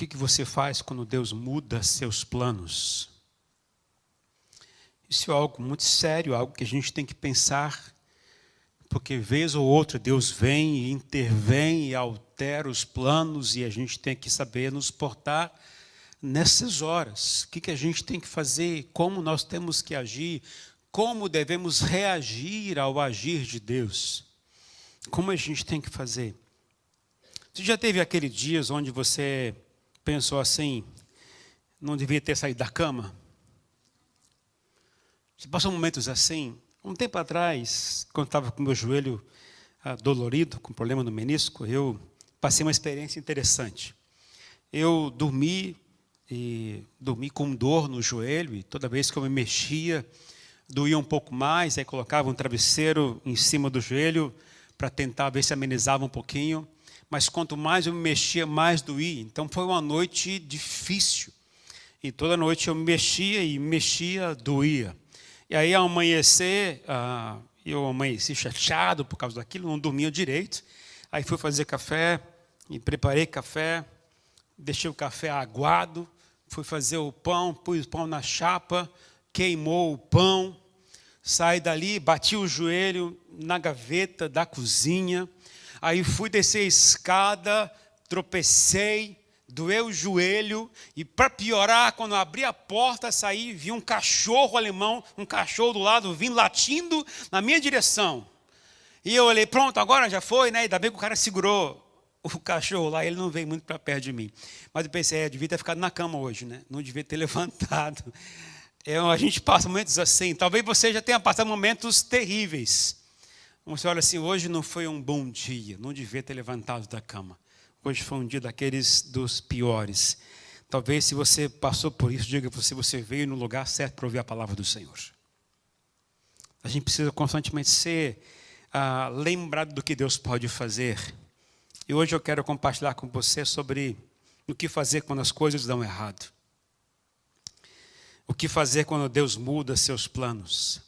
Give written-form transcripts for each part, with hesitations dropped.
que você faz quando Deus muda seus planos? Isso é algo muito sério, algo que a gente tem que pensar, porque vez ou outra Deus vem e intervém e altera os planos e a gente tem que saber nos portar nessas horas. O que a gente tem que fazer, como nós temos que agir, como devemos reagir ao agir de Deus. Como a gente tem que fazer? Você já teve aqueles dias onde você pensou assim, não devia ter saído da cama? Você passou momentos assim? Um tempo atrás, quando estava com o meu joelho dolorido, com problema no menisco, eu passei uma experiência interessante. Eu dormi com dor no joelho, e toda vez que eu me mexia, doía um pouco mais, aí colocava um travesseiro em cima do joelho para tentar ver se amenizava um pouquinho, mas quanto mais eu me mexia, mais doía. Então foi uma noite difícil, e toda noite eu me mexia, doía. E aí, ao amanhecer, eu amanheci chateado por causa daquilo, não dormia direito. Aí fui fazer café, e preparei café, deixei o café aguado, fui fazer o pão, pus o pão na chapa, queimou o pão, saí dali, bati o joelho na gaveta da cozinha, aí fui descer a escada, tropecei, doeu o joelho, e para piorar, quando eu abri a porta, saí e vi um cachorro alemão, um cachorro do lado, vindo latindo na minha direção. E eu olhei, pronto, agora já foi, né? Ainda bem que o cara segurou o cachorro lá, ele não veio muito para perto de mim. Mas eu pensei, devia ter ficado na cama hoje, né? Não devia ter levantado. A gente passa momentos assim, talvez você já tenha passado momentos terríveis. Você olha assim, hoje não foi um bom dia, não devia ter levantado da cama. Hoje foi um dia daqueles dos piores. Talvez se você passou por isso, diga se você veio no lugar certo para ouvir a palavra do Senhor. A gente precisa constantemente ser lembrado do que Deus pode fazer. E hoje eu quero compartilhar com você sobre o que fazer quando as coisas dão errado. O que fazer quando Deus muda seus planos.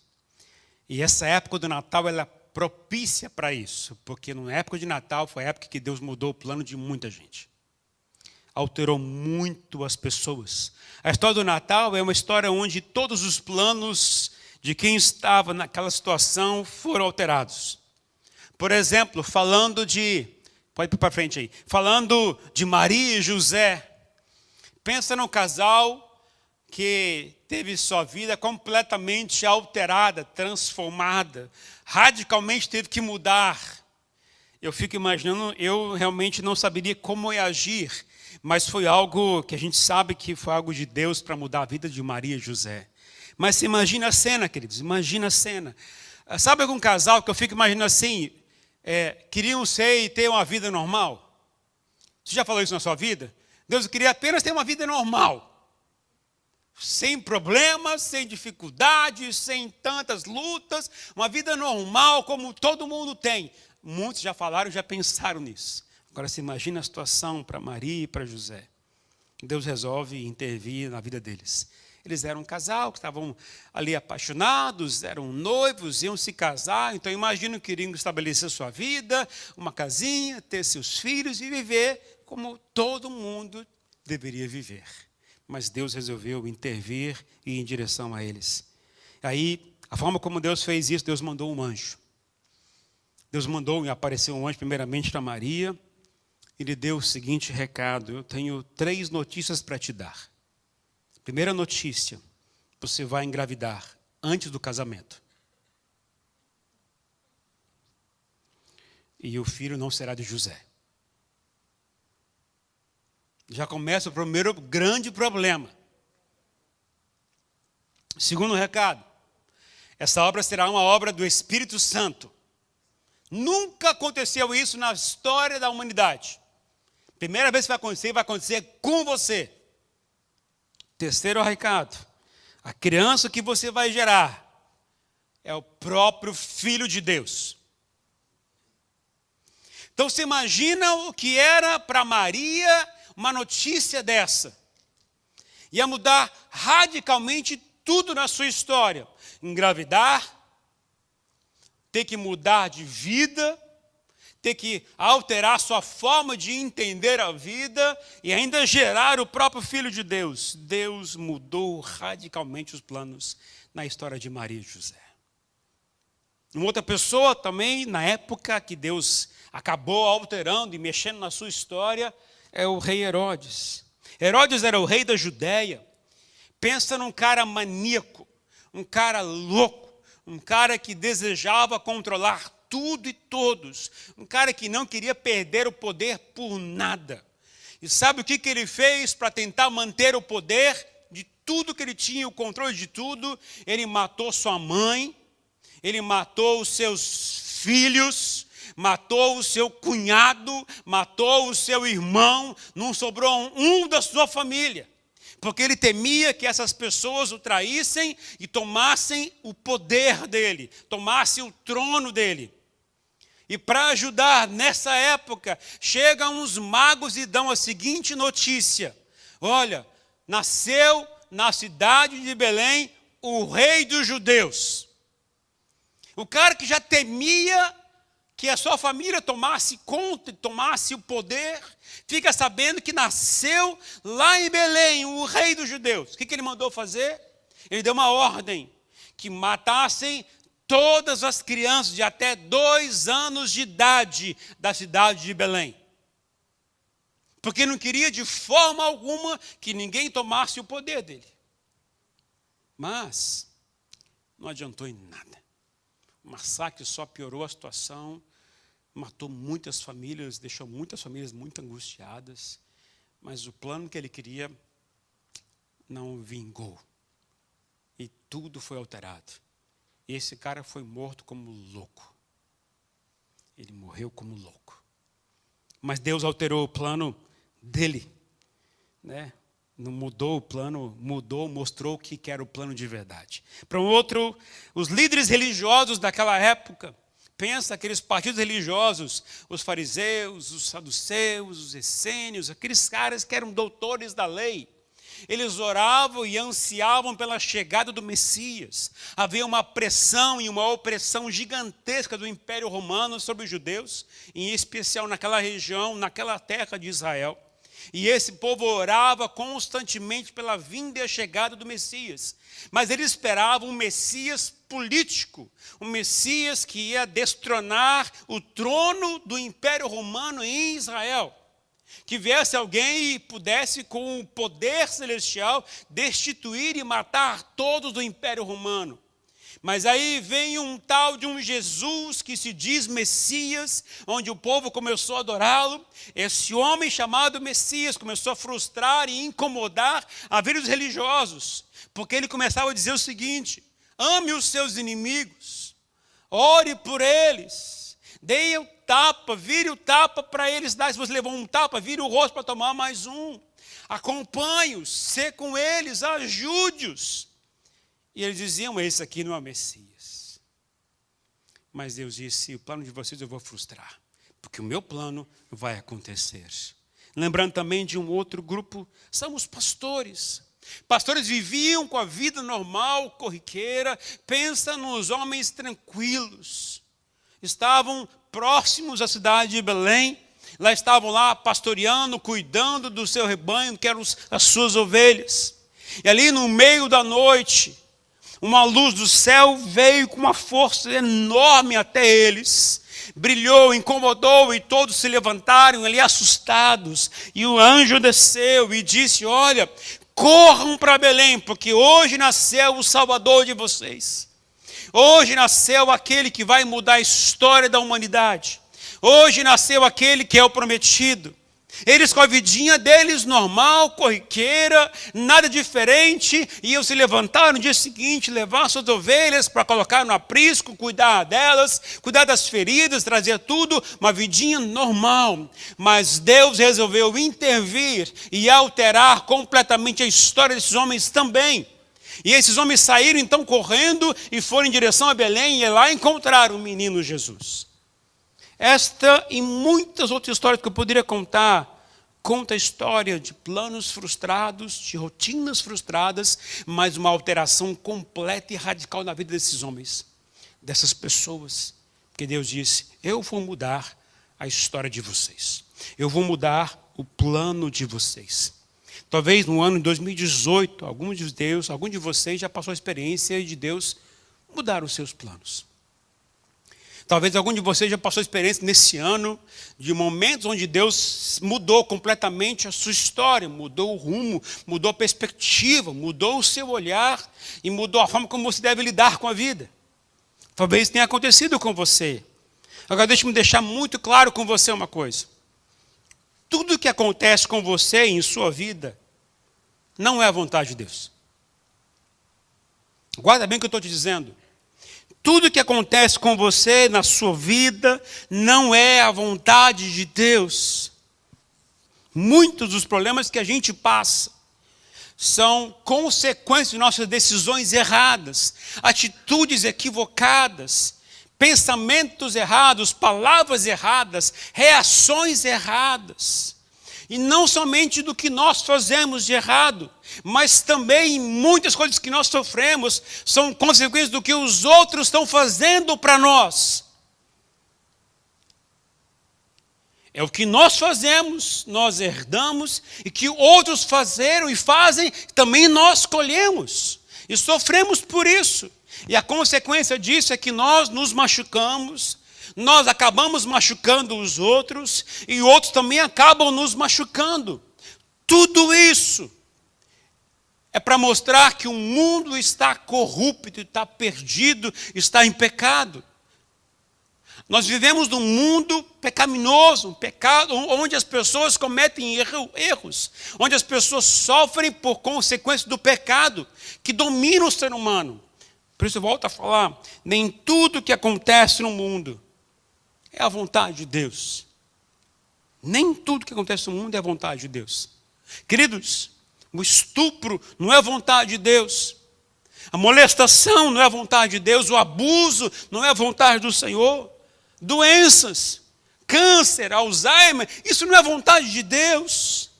E essa época do Natal, ela é propícia para isso, porque na época de Natal foi a época que Deus mudou o plano de muita gente. Alterou muito as pessoas. A história do Natal é uma história onde todos os planos de quem estava naquela situação foram alterados. Por exemplo, pode ir para frente aí, falando de Maria e José. Pensa num casal que teve sua vida completamente alterada, transformada, radicalmente teve que mudar. Eu fico imaginando, eu realmente não saberia como agir, mas foi algo que a gente sabe que foi algo de Deus para mudar a vida de Maria e José. Mas imagina a cena, queridos, imagina a cena. Sabe algum casal que eu fico imaginando assim, queriam ser e ter uma vida normal? Você já falou isso na sua vida? Deus queria apenas ter uma vida normal. Sem problemas, sem dificuldades, sem tantas lutas, uma vida normal como todo mundo tem. Muitos já falaram, já pensaram nisso. Agora se imagina a situação para Maria e para José. Deus resolve intervir na vida deles. Eles eram um casal que estavam ali apaixonados, eram noivos, iam se casar. Então imagino que iriam estabelecer sua vida, uma casinha, ter seus filhos e viver como todo mundo deveria viver. Mas Deus resolveu intervir e ir em direção a eles. Aí, a forma como Deus fez isso, Deus mandou um anjo. Deus mandou e apareceu um anjo primeiramente para Maria. E lhe deu o seguinte recado, eu tenho 3 notícias para te dar. Primeira notícia, você vai engravidar antes do casamento. E o filho não será de José. Já começa o primeiro grande problema. Segundo recado, essa obra será uma obra do Espírito Santo. Nunca aconteceu isso na história da humanidade. Primeira vez que vai acontecer com você. Terceiro recado, a criança que você vai gerar é o próprio Filho de Deus. Então você imagina o que era para Maria uma notícia dessa. Ia mudar radicalmente tudo na sua história. Engravidar, ter que mudar de vida, ter que alterar sua forma de entender a vida e ainda gerar o próprio Filho de Deus. Deus mudou radicalmente os planos na história de Maria e José. Uma outra pessoa também, na época que Deus acabou alterando e mexendo na sua história, é o rei Herodes. Herodes era o rei da Judéia. Pensa num cara maníaco, um cara louco, um cara que desejava controlar tudo e todos, um cara que não queria perder o poder por nada. E sabe o que ele fez para tentar manter o poder de tudo que ele tinha, o controle de tudo? Ele matou sua mãe, ele matou os seus filhos, matou o seu cunhado, matou o seu irmão, não sobrou um da sua família. Porque ele temia que essas pessoas o traíssem e tomassem o poder dele, tomassem o trono dele. E para ajudar, nessa época, chegam uns magos e dão a seguinte notícia: olha, nasceu na cidade de Belém o rei dos judeus. O cara que já temia que a sua família tomasse conta, tomasse o poder, fica sabendo que nasceu lá em Belém o rei dos judeus. O que ele mandou fazer? Ele deu uma ordem que matassem todas as crianças de até 2 anos de idade da cidade de Belém. Porque não queria de forma alguma que ninguém tomasse o poder dele. Mas não adiantou em nada. O massacre só piorou a situação, matou muitas famílias, deixou muitas famílias muito angustiadas, mas o plano que ele queria não vingou. E tudo foi alterado. E esse cara foi morto como louco. Ele morreu como louco. Mas Deus alterou o plano dele, né? Não mudou o plano, mostrou o que era o plano de verdade. Para um outro, os líderes religiosos daquela época, pensa aqueles partidos religiosos, os fariseus, os saduceus, os essênios, aqueles caras que eram doutores da lei. Eles oravam e ansiavam pela chegada do Messias. Havia uma pressão e uma opressão gigantesca do Império Romano sobre os judeus, em especial naquela região, naquela terra de Israel. E esse povo orava constantemente pela vinda e a chegada do Messias. Mas eles esperavam um Messias político, um Messias que ia destronar o trono do Império Romano em Israel. Que viesse alguém e pudesse, com o poder celestial, destituir e matar todos do Império Romano. Mas aí vem um tal de um Jesus que se diz Messias, onde o povo começou a adorá-lo. Esse homem chamado Messias começou a frustrar e incomodar a vida dos religiosos, porque ele começava a dizer o seguinte: ame os seus inimigos, ore por eles, dê o tapa, vire o tapa para eles dar. Se você levou um tapa, vire o rosto para tomar mais um. Acompanhe-os, sê com eles, ajude-os. E eles diziam: esse aqui não é o Messias. Mas Deus disse: o plano de vocês eu vou frustrar, porque o meu plano vai acontecer. Lembrando também de um outro grupo, são os pastores. Pastores viviam com a vida normal, corriqueira. Pensa nos homens tranquilos. Estavam próximos à cidade de Belém. Lá estavam lá pastoreando, cuidando do seu rebanho, que eram as suas ovelhas. E ali no meio da noite, uma luz do céu veio com uma força enorme até eles. Brilhou, incomodou e todos se levantaram ali assustados. E o anjo desceu e disse: olha, corram para Belém, porque hoje nasceu o Salvador de vocês. Hoje nasceu aquele que vai mudar a história da humanidade. Hoje nasceu aquele que é o prometido. Eles com a vidinha deles normal, corriqueira, nada diferente, iam se levantar no dia seguinte, levar suas ovelhas para colocar no aprisco, cuidar delas, cuidar das feridas, trazer tudo, uma vidinha normal. Mas Deus resolveu intervir e alterar completamente a história desses homens também. E esses homens saíram então correndo e foram em direção a Belém e lá encontraram o menino Jesus. Esta e muitas outras histórias que eu poderia contar, conta a história de planos frustrados, de rotinas frustradas, mas uma alteração completa e radical na vida desses homens, dessas pessoas. Porque Deus disse: eu vou mudar a a história de vocês. Eu vou mudar o plano de vocês. Talvez no ano de 2018, algum de vocês já passou a experiência de Deus mudar os seus planos. Talvez algum de vocês já passou a experiência nesse ano de momentos onde Deus mudou completamente a sua história, mudou o rumo, mudou a perspectiva, mudou o seu olhar e mudou a forma como você deve lidar com a vida. Talvez tenha acontecido com você. Agora deixe-me deixar muito claro com você uma coisa. Tudo que acontece com você em sua vida não é a vontade de Deus. Guarda bem o que eu estou te dizendo. Tudo que acontece com você na sua vida não é a vontade de Deus. Muitos dos problemas que a gente passa são consequências de nossas decisões erradas, atitudes equivocadas, pensamentos errados, palavras erradas, reações erradas. E não somente do que nós fazemos de errado, mas também muitas coisas que nós sofremos são consequências do que os outros estão fazendo para nós. É o que nós fazemos, nós herdamos, e que outros fizeram e fazem, também nós colhemos. E sofremos por isso. E a consequência disso é que nós nos machucamos, nós acabamos machucando os outros, e outros também acabam nos machucando. Tudo isso é para mostrar que o mundo está corrupto, está perdido, está em pecado. Nós vivemos num mundo pecaminoso, um pecado onde as pessoas cometem erros, onde as pessoas sofrem por consequência do pecado que domina o ser humano. Por isso eu volto a falar, nem tudo que acontece no mundo é a vontade de Deus. Nem tudo que acontece no mundo é a vontade de Deus. Queridos, o estupro não é a vontade de Deus. A molestação não é a vontade de Deus. O abuso não é a vontade do Senhor. Doenças, câncer, Alzheimer, isso não é a vontade de Deus.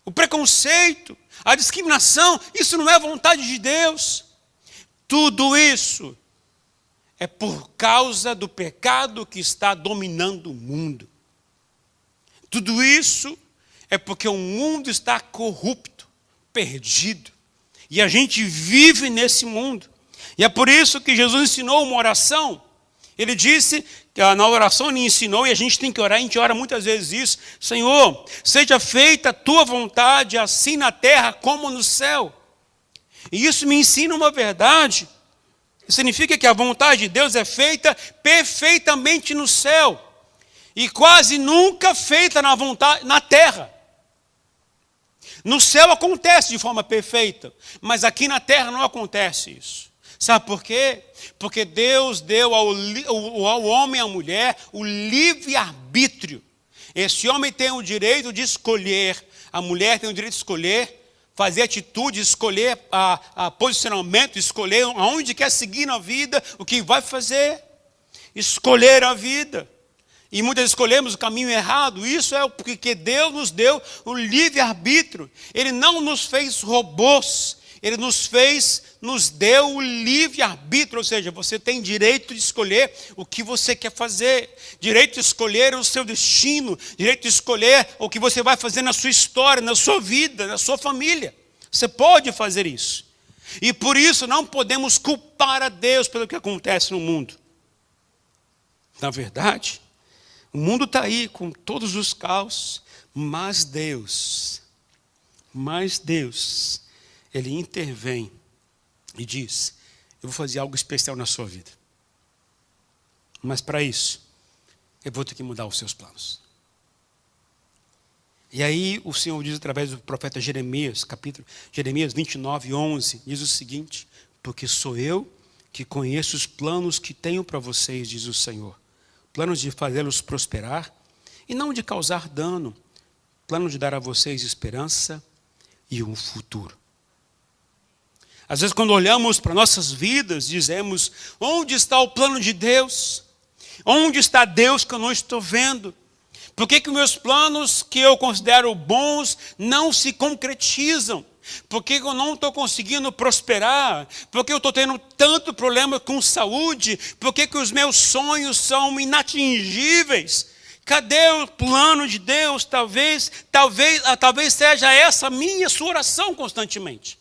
O preconceito, a discriminação, isso não é a vontade de Deus. Tudo isso é por causa do pecado que está dominando o mundo. Tudo isso é porque o mundo está corrupto, perdido. E a gente vive nesse mundo. E é por isso que Jesus ensinou uma oração. Ele disse, na oração ele ensinou, e a gente tem que orar, a gente ora muitas vezes isso. Senhor, seja feita a tua vontade, assim na terra como no céu. E isso me ensina uma verdade. Significa que a vontade de Deus é feita perfeitamente no céu. E quase nunca feita na terra. No céu acontece de forma perfeita, mas aqui na terra não acontece isso. Sabe por quê? Porque Deus deu ao homem e à mulher o livre-arbítrio. Esse homem tem o direito de escolher, a mulher tem o direito de escolher, fazer atitude, escolher posicionamento, escolher aonde quer seguir na vida, o que vai fazer, escolher a vida. E muitas vezes escolhemos o caminho errado. Isso é porque Deus nos deu o livre-arbítrio. Ele não nos fez robôs. Ele nos deu o livre-arbítrio, ou seja, você tem direito de escolher o que você quer fazer, direito de escolher o seu destino, direito de escolher o que você vai fazer na sua história, na sua vida, na sua família. Você pode fazer isso. E por isso não podemos culpar a Deus pelo que acontece no mundo. Na verdade, o mundo está aí com todos os caos, mas Deus, Ele intervém e diz, eu vou fazer algo especial na sua vida. Mas para isso, eu vou ter que mudar os seus planos. E aí o Senhor diz através do profeta Jeremias, Jeremias 29, 11, diz o seguinte, porque sou eu que conheço os planos que tenho para vocês, diz o Senhor. Planos de fazê-los prosperar e não de causar dano. Planos de dar a vocês esperança e um futuro. Às vezes quando olhamos para nossas vidas, dizemos, onde está o plano de Deus? Onde está Deus que eu não estou vendo? Por que meus planos que eu considero bons não se concretizam? Por que eu não estou conseguindo prosperar? Por que eu estou tendo tanto problema com saúde? Por que os meus sonhos são inatingíveis? Cadê o plano de Deus? Talvez seja essa a minha sua oração constantemente.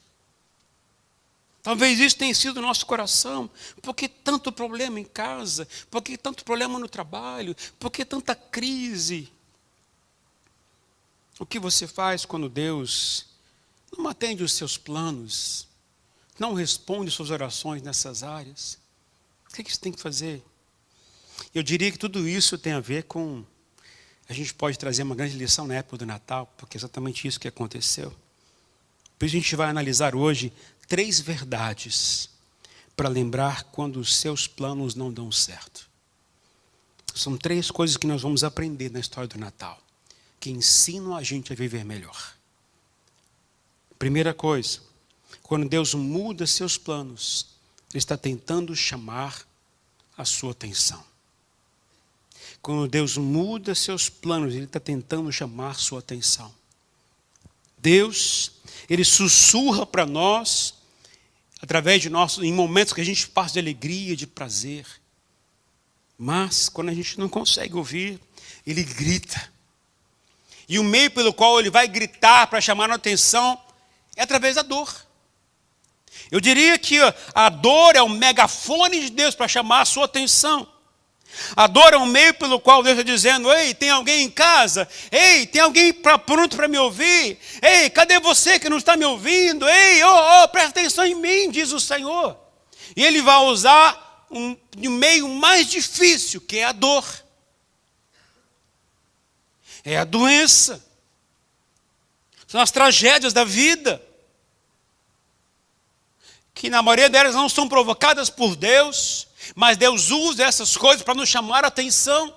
Talvez isso tenha sido o nosso coração. Por que tanto problema em casa? Por que tanto problema no trabalho? Por que tanta crise? O que você faz quando Deus não atende os seus planos, não responde suas orações nessas áreas? O que você tem que fazer? Eu diria que tudo isso tem a ver com... A gente pode trazer uma grande lição na época do Natal, porque é exatamente isso que aconteceu. Por isso a gente vai analisar hoje 3 verdades para lembrar quando os seus planos não dão certo. São 3 coisas que nós vamos aprender na história do Natal, que ensinam a gente a viver melhor. Primeira coisa, quando Deus muda seus planos, Ele está tentando chamar a sua atenção. Quando Deus muda seus planos, Ele está tentando chamar a sua atenção. Deus, Ele sussurra para nós, através de nós, em momentos que a gente passa de alegria, de prazer. Mas, quando a gente não consegue ouvir, Ele grita. E o meio pelo qual Ele vai gritar para chamar a atenção é através da dor. Eu diria que a dor é o megafone de Deus para chamar a sua atenção. A dor é um meio pelo qual Deus está dizendo: ei, tem alguém em casa? Ei, tem alguém pronto para me ouvir? Ei, cadê você que não está me ouvindo? Ei, presta atenção em mim, diz o Senhor. E Ele vai usar um meio mais difícil, que é a dor. É a doença. São as tragédias da vida, que na maioria delas não são provocadas por Deus, mas Deus usa essas coisas para nos chamar a atenção.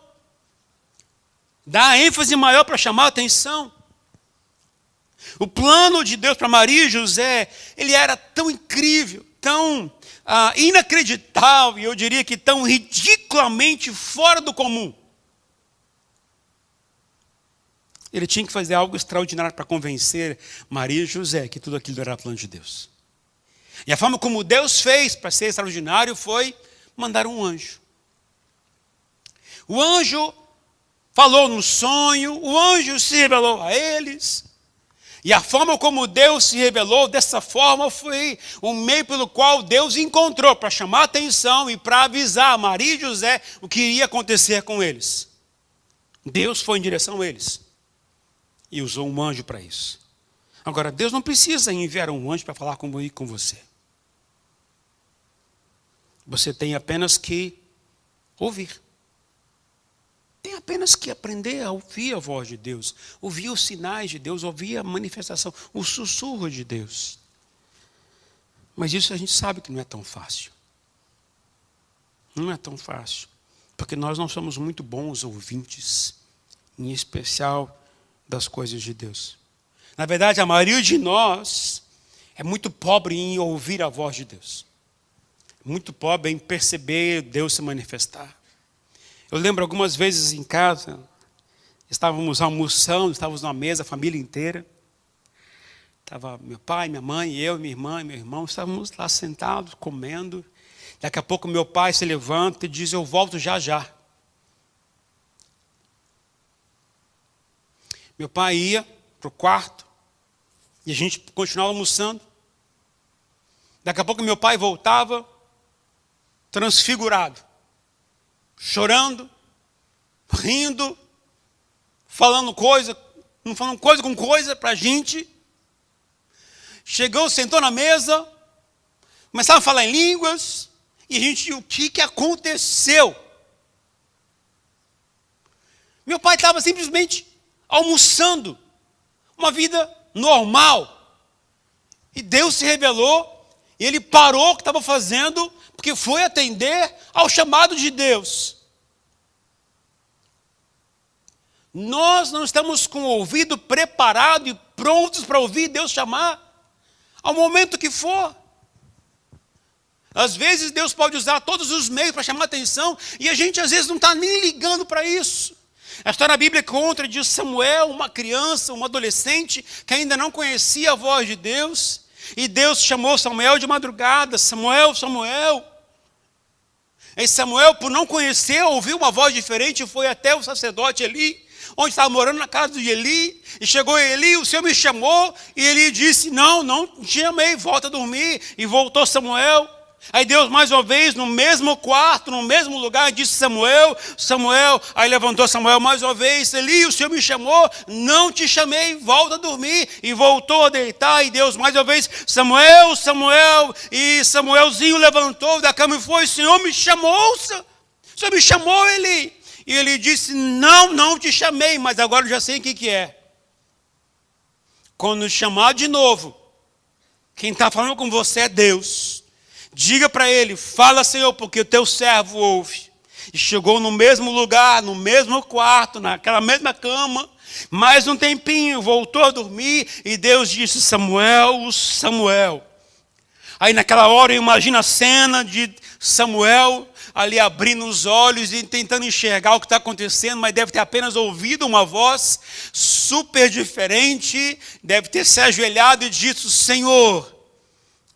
Dá ênfase maior para chamar a atenção. O plano de Deus para Maria e José, ele era tão incrível, tão inacreditável, e eu diria que tão ridiculamente fora do comum. Ele tinha que fazer algo extraordinário para convencer Maria e José que tudo aquilo era plano de Deus. E a forma como Deus fez para ser extraordinário foi mandar um anjo. O anjo falou no sonho, o anjo se revelou a eles. E a forma como Deus se revelou dessa forma foi o meio pelo qual Deus encontrou para chamar a atenção e para avisar a Maria e José o que iria acontecer com eles. Deus foi em direção a eles e usou um anjo para isso. Agora, Deus não precisa enviar um anjo para falar com você. Você tem apenas que ouvir. Tem apenas que aprender a ouvir a voz de Deus, ouvir os sinais de Deus, ouvir a manifestação, o sussurro de Deus. Mas isso a gente sabe que não é tão fácil. Não é tão fácil, porque nós não somos muito bons ouvintes, em especial das coisas de Deus. Na verdade, a maioria de nós é muito pobre em ouvir a voz de Deus. Muito pobre em perceber Deus se manifestar. Eu lembro algumas vezes em casa, estávamos almoçando, estávamos numa mesa, a família inteira. Estava meu pai, minha mãe, eu, minha irmã e meu irmão, estávamos lá sentados, comendo. Daqui a pouco meu pai se levanta e diz: eu volto já já. Meu pai ia para o quarto e a gente continuava almoçando. Daqui a pouco meu pai voltava transfigurado, chorando, rindo, falando coisa com coisa para a gente. Chegou, sentou na mesa, começava a falar em línguas, e a gente, o que aconteceu? Meu pai estava simplesmente almoçando, uma vida normal, e Deus se revelou, e ele parou o que estava fazendo, porque foi atender ao chamado de Deus. Nós não estamos com o ouvido preparado e prontos para ouvir Deus chamar, ao momento que for. Às vezes Deus pode usar todos os meios para chamar a atenção, e a gente às vezes não está nem ligando para isso. A história bíblica conta de Samuel, uma criança, um adolescente, que ainda não conhecia a voz de Deus. E Deus chamou Samuel de madrugada: Samuel, Samuel. E Samuel, por não conhecer, ouviu uma voz diferente e foi até o sacerdote Eli, onde estava morando na casa de Eli. E chegou Eli: o Senhor me chamou. E Eli disse: não te chamei, volta a dormir. E voltou Samuel. Aí Deus mais uma vez, no mesmo quarto, no mesmo lugar, disse: Samuel, Samuel. Aí levantou Samuel mais uma vez: Eli, o Senhor me chamou, não te chamei, volta a dormir. E voltou a deitar. E Deus mais uma vez: Samuel, Samuel. E Samuelzinho levantou da cama e foi: o Senhor me chamou, o Senhor me chamou, Eli. E ele disse: não te chamei, mas agora eu já sei o que é. Quando chamar de novo, quem está falando com você é Deus. Diga para ele: fala, Senhor, porque o teu servo ouve. E chegou no mesmo lugar, no mesmo quarto, naquela mesma cama. Mais um tempinho, voltou a dormir. E Deus disse: Samuel, Samuel. Aí naquela hora eu imagino a cena de Samuel ali abrindo os olhos e tentando enxergar o que está acontecendo, mas deve ter apenas ouvido uma voz super diferente. Deve ter se ajoelhado e dito: Senhor,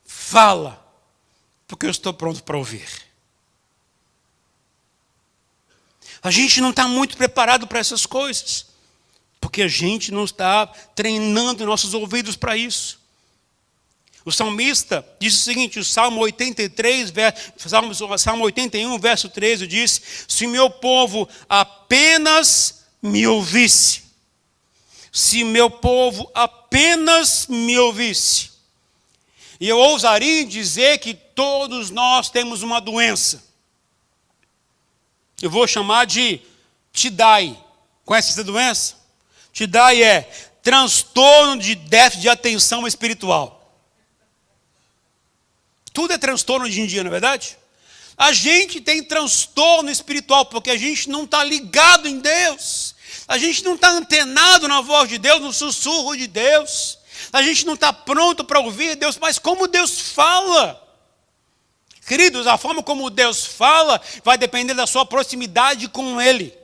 fala, porque eu estou pronto para ouvir. A gente não está muito preparado para essas coisas, porque a gente não está treinando nossos ouvidos para isso. O salmista diz o seguinte, o Salmo 81, verso 13, diz: se meu povo apenas me ouvisse, se meu povo apenas me ouvisse. E eu ousaria dizer que todos nós temos uma doença. Eu vou chamar de TDAH. Conhece essa doença? TDAH é transtorno de déficit de atenção espiritual. Tudo é transtorno hoje em dia, não é verdade? A gente tem transtorno espiritual porque a gente não está ligado em Deus. A gente não está antenado na voz de Deus, no sussurro de Deus. A gente não está pronto para ouvir Deus, mas como Deus fala. Queridos, a forma como Deus fala vai depender da sua proximidade com Ele.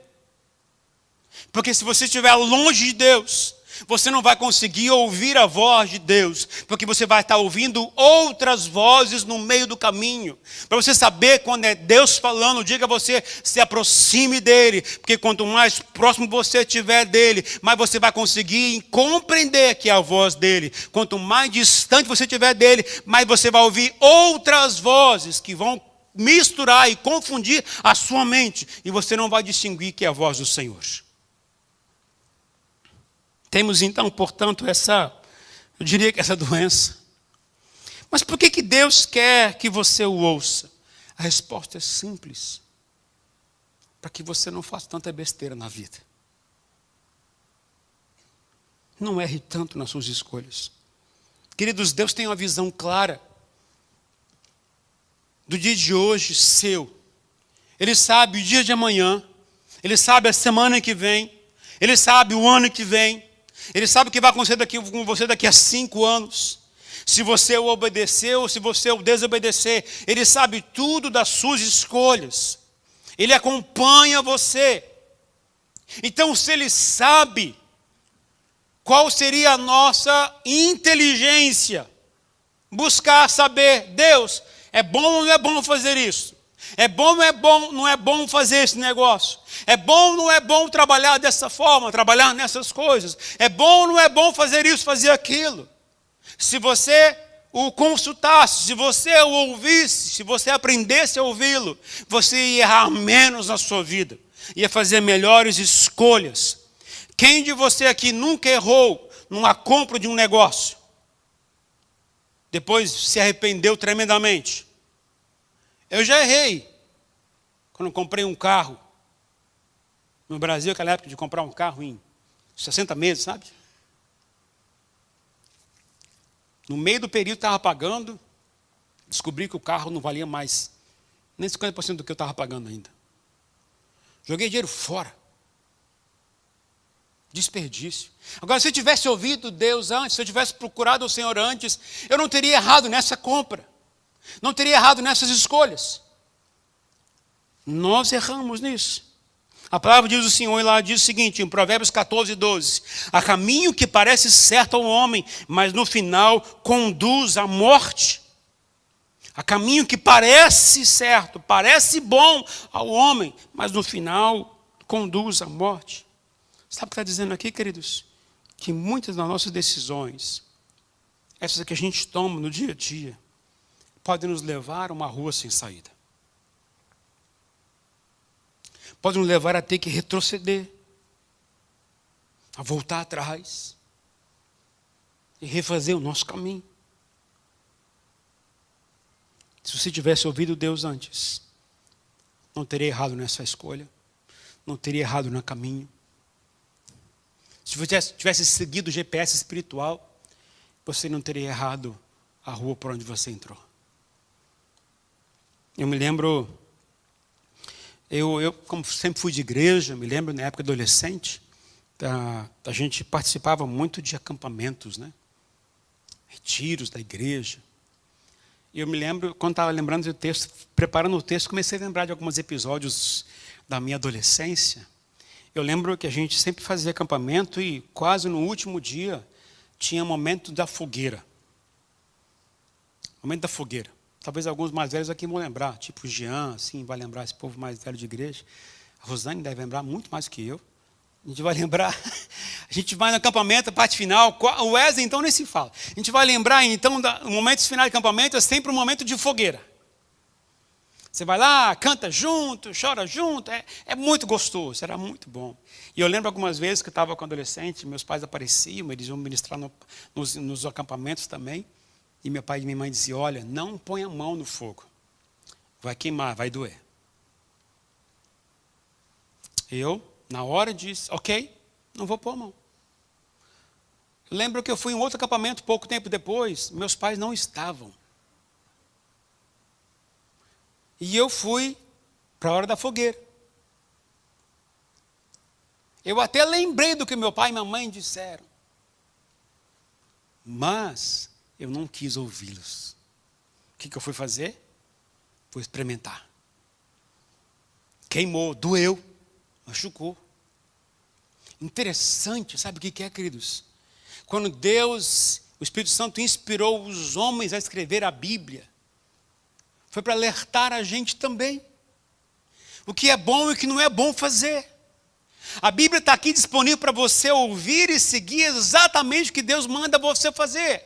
Porque se você estiver longe de Deus, você não vai conseguir ouvir a voz de Deus, porque você vai estar ouvindo outras vozes no meio do caminho. Para você saber quando é Deus falando, diga a você: se aproxime dele, porque quanto mais próximo você estiver dele, mais você vai conseguir compreender que é a voz dele. Quanto mais distante você estiver dele, mais você vai ouvir outras vozes que vão misturar e confundir a sua mente, e você não vai distinguir que é a voz do Senhor. Temos então, portanto, eu diria que essa doença. Mas por que Deus quer que você o ouça? A resposta é simples. Para que você não faça tanta besteira na vida. Não erre tanto nas suas escolhas. Queridos, Deus tem uma visão clara do dia de hoje seu. Ele sabe o dia de amanhã. Ele sabe a semana que vem. Ele sabe o ano que vem. Ele sabe o que vai acontecer com você daqui a 5 anos. Se você o obedecer ou se você o desobedecer. Ele sabe tudo das suas escolhas. Ele acompanha você. Então, se ele sabe, qual seria a nossa inteligência? Buscar saber: Deus, é bom ou não é bom fazer isso? É bom ou não é bom fazer esse negócio? É bom ou não é bom trabalhar dessa forma, trabalhar nessas coisas? É bom ou não é bom fazer isso, fazer aquilo? Se você o consultasse, se você o ouvisse, se você aprendesse a ouvi-lo, você ia errar menos na sua vida, ia fazer melhores escolhas. Quem de você aqui nunca errou numa compra de um negócio? Depois se arrependeu tremendamente. Eu já errei quando comprei um carro. No Brasil, aquela época de comprar um carro em 60 meses, sabe? No meio do período estava pagando, descobri que o carro não valia mais nem 50% do que eu estava pagando ainda. Joguei dinheiro fora. Desperdício. Agora, se eu tivesse ouvido Deus antes, se eu tivesse procurado o Senhor antes, eu não teria errado nessa compra. Não teria errado nessas escolhas. Nós erramos nisso. A palavra diz o Senhor, e lá diz o seguinte, em Provérbios 14, 12. Há caminho que parece certo ao homem, mas no final conduz à morte. Há caminho que parece certo, parece bom ao homem, mas no final conduz à morte. Sabe o que está dizendo aqui, queridos? Que muitas das nossas decisões, essas que a gente toma no dia a dia, podem nos levar a uma rua sem saída. Podem nos levar a ter que retroceder, a voltar atrás e refazer o nosso caminho. Se você tivesse ouvido Deus antes, não teria errado nessa escolha, não teria errado no caminho. Se você tivesse seguido o GPS espiritual, você não teria errado a rua por onde você entrou. Eu me lembro, eu como sempre fui de igreja, me lembro na época adolescente, a gente participava muito de acampamentos, né? Retiros da igreja. E eu me lembro, quando estava lembrando do texto, preparando o texto, comecei a lembrar de alguns episódios da minha adolescência. Eu lembro que a gente sempre fazia acampamento e quase no último dia tinha momento da fogueira. Momento da fogueira. Talvez alguns mais velhos aqui vão lembrar, tipo o Jean, assim, vai lembrar esse povo mais velho de igreja. A Rosane deve lembrar muito mais do que eu. A gente vai lembrar, a gente vai no acampamento, a parte final, o Wesley então nem se fala. A gente vai lembrar então, o momento final de acampamento é sempre um momento de fogueira. Você vai lá, canta junto, chora junto, é muito gostoso, era muito bom. E eu lembro algumas vezes que eu estava com adolescente, meus pais apareciam, eles iam ministrar nos acampamentos também. E meu pai e minha mãe diziam, olha, não põe a mão no fogo, vai queimar, vai doer. Eu, na hora, disse, ok, não vou pôr a mão. Eu lembro que eu fui em outro acampamento pouco tempo depois, meus pais não estavam. E eu fui para a hora da fogueira. Eu até lembrei do que meu pai e minha mãe disseram. Mas eu não quis ouvi-los. O que eu fui fazer? Fui experimentar. Queimou, doeu, machucou. Interessante, sabe o que é, queridos? Quando Deus, o Espírito Santo inspirou os homens a escrever a Bíblia, foi para alertar a gente também. O que é bom e o que não é bom fazer. A Bíblia está aqui disponível para você ouvir e seguir exatamente o que Deus manda você fazer.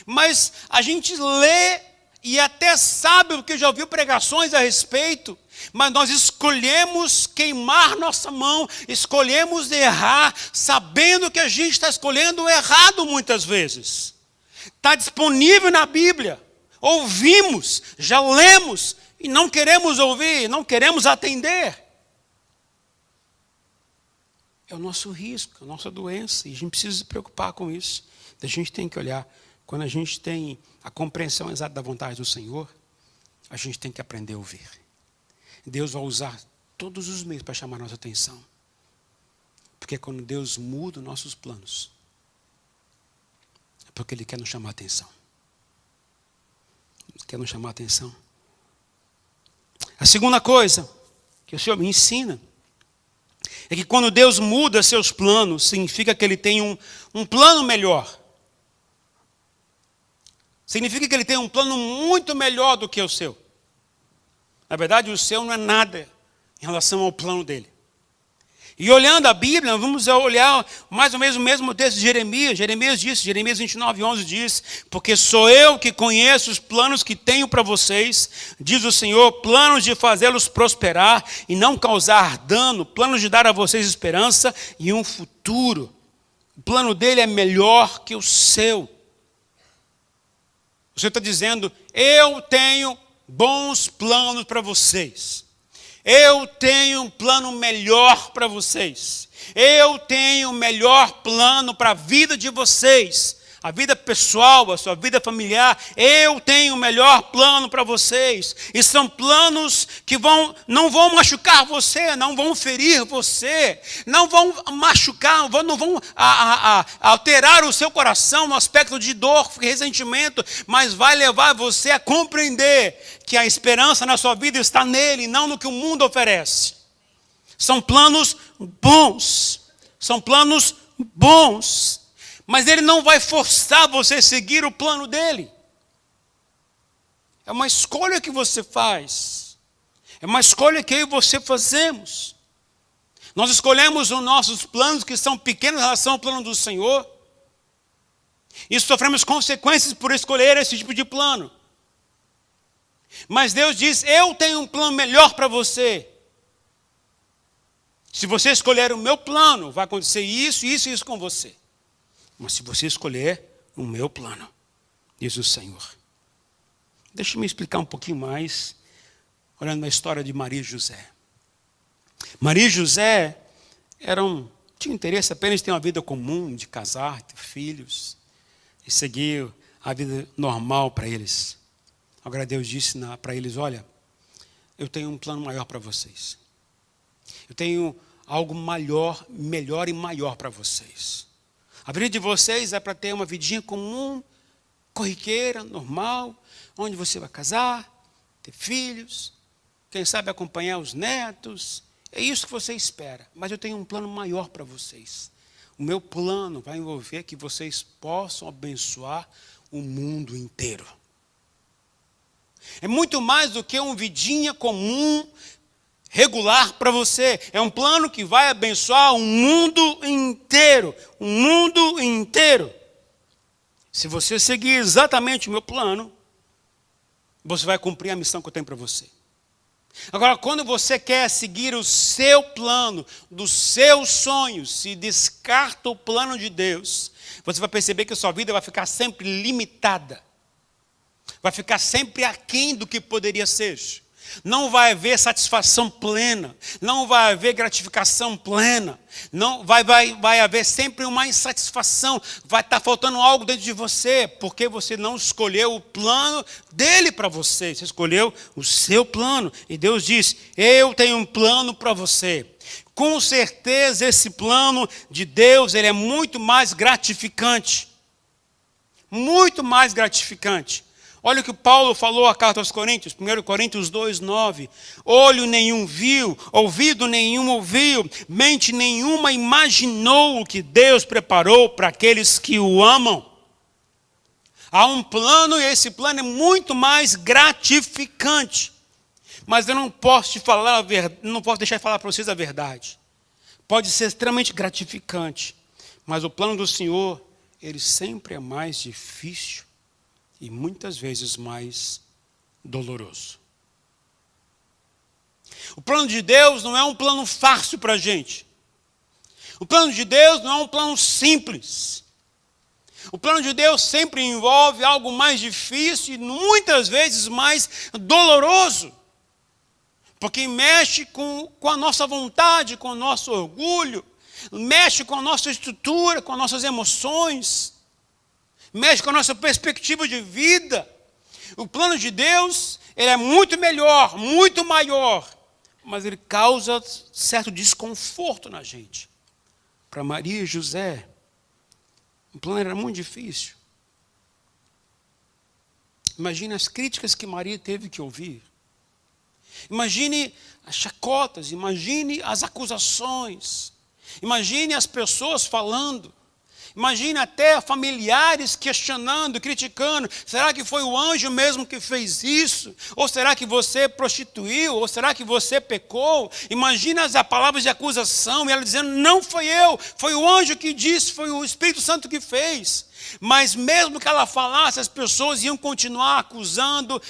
Mas a gente lê e até sabe, porque já ouviu pregações a respeito, mas nós escolhemos queimar nossa mão, escolhemos errar, sabendo que a gente está escolhendo o errado muitas vezes. Está disponível na Bíblia. Ouvimos, já lemos, e não queremos ouvir, não queremos atender. É o nosso risco, a nossa doença, e a gente precisa se preocupar com isso. A gente tem que olhar, quando a gente tem a compreensão exata da vontade do Senhor, a gente tem que aprender a ouvir. Deus vai usar todos os meios para chamar a nossa atenção. Porque quando Deus muda os nossos planos, é porque Ele quer nos chamar a atenção. Quer nos chamar a atenção. A segunda coisa que o Senhor me ensina é que quando Deus muda seus planos, significa que Ele tem um plano melhor. Significa que Ele tem um plano muito melhor do que o seu. Na verdade, o seu não é nada em relação ao plano dele. E olhando a Bíblia, vamos olhar mais ou menos o mesmo texto de Jeremias. Jeremias disse, Jeremias 29, 11 diz, porque sou eu que conheço os planos que tenho para vocês, diz o Senhor, planos de fazê-los prosperar e não causar dano, planos de dar a vocês esperança e um futuro. O plano dele é melhor que o seu. O Senhor está dizendo, eu tenho bons planos para vocês. Eu tenho um plano melhor para vocês. Eu tenho o melhor plano para a vida de vocês. A vida pessoal, a sua vida familiar. Eu tenho o melhor plano para vocês. E são planos que não vão machucar você, não vão ferir você, não vão machucar, não vão alterar o seu coração no aspecto de dor, ressentimento, mas vai levar você a compreender que a esperança na sua vida está nele, não no que o mundo oferece. São planos bons. São planos bons. Mas Ele não vai forçar você a seguir o plano dEle. É uma escolha que você faz. É uma escolha que eu e você fazemos. Nós escolhemos os nossos planos que são pequenos em relação ao plano do Senhor. E sofremos consequências por escolher esse tipo de plano. Mas Deus diz, eu tenho um plano melhor para você. Se você escolher o meu plano, vai acontecer isso, isso e isso com você. Mas se você escolher o meu plano, diz o Senhor. Deixa eu me explicar um pouquinho mais, olhando na história de Maria e José. Maria e José tinham interesse apenas em ter uma vida comum, de casar, ter filhos, e seguir a vida normal para eles. Agora Deus disse para eles, olha, eu tenho um plano maior para vocês. Eu tenho algo melhor e maior para vocês. A vida de vocês é para ter uma vidinha comum, corriqueira, normal, onde você vai casar, ter filhos, quem sabe acompanhar os netos. É isso que você espera. Mas eu tenho um plano maior para vocês. O meu plano vai envolver que vocês possam abençoar o mundo inteiro. É muito mais do que uma vidinha comum, regular para você. É um plano que vai abençoar o mundo inteiro. O mundo inteiro. Se você seguir exatamente o meu plano, você vai cumprir a missão que eu tenho para você. Agora, quando você quer seguir o seu plano, dos seus sonhos, se descarta o plano de Deus, você vai perceber que a sua vida vai ficar sempre limitada. Vai ficar sempre aquém do que poderia ser. Não vai haver satisfação plena, não vai haver gratificação plena, não vai haver sempre uma insatisfação, vai estar faltando algo dentro de você, porque você não escolheu o plano dele para você, você escolheu o seu plano. E Deus diz, eu tenho um plano para você. Com certeza esse plano de Deus, ele é muito mais gratificante. Muito mais gratificante. Olha o que Paulo falou à carta aos Coríntios, 1 Coríntios 2:9. Olho nenhum viu, ouvido nenhum ouviu, mente nenhuma imaginou o que Deus preparou para aqueles que o amam. Há um plano e esse plano é muito mais gratificante. Mas eu não posso te falar não posso deixar de falar para vocês a verdade. Pode ser extremamente gratificante, mas o plano do Senhor, ele sempre é mais difícil. E muitas vezes mais doloroso. O plano de Deus não é um plano fácil para a gente. O plano de Deus não é um plano simples. O plano de Deus sempre envolve algo mais difícil e muitas vezes mais doloroso. Porque mexe com a nossa vontade, com o nosso orgulho, mexe com a nossa estrutura, com as nossas emoções. Mexe com a nossa perspectiva de vida. O plano de Deus, ele é muito melhor, muito maior, mas ele causa certo desconforto na gente. Para Maria e José, o plano era muito difícil. Imagine as críticas que Maria teve que ouvir. Imagine as chacotas, imagine as acusações. Imagine as pessoas falando. Imagine até familiares questionando, criticando. Será que foi o anjo mesmo que fez isso? Ou será que você prostituiu? Ou será que você pecou? Imagine as palavras de acusação e ela dizendo, não foi eu, foi o anjo que disse, foi o Espírito Santo que fez. Mas mesmo que ela falasse, as pessoas iam continuar acusando,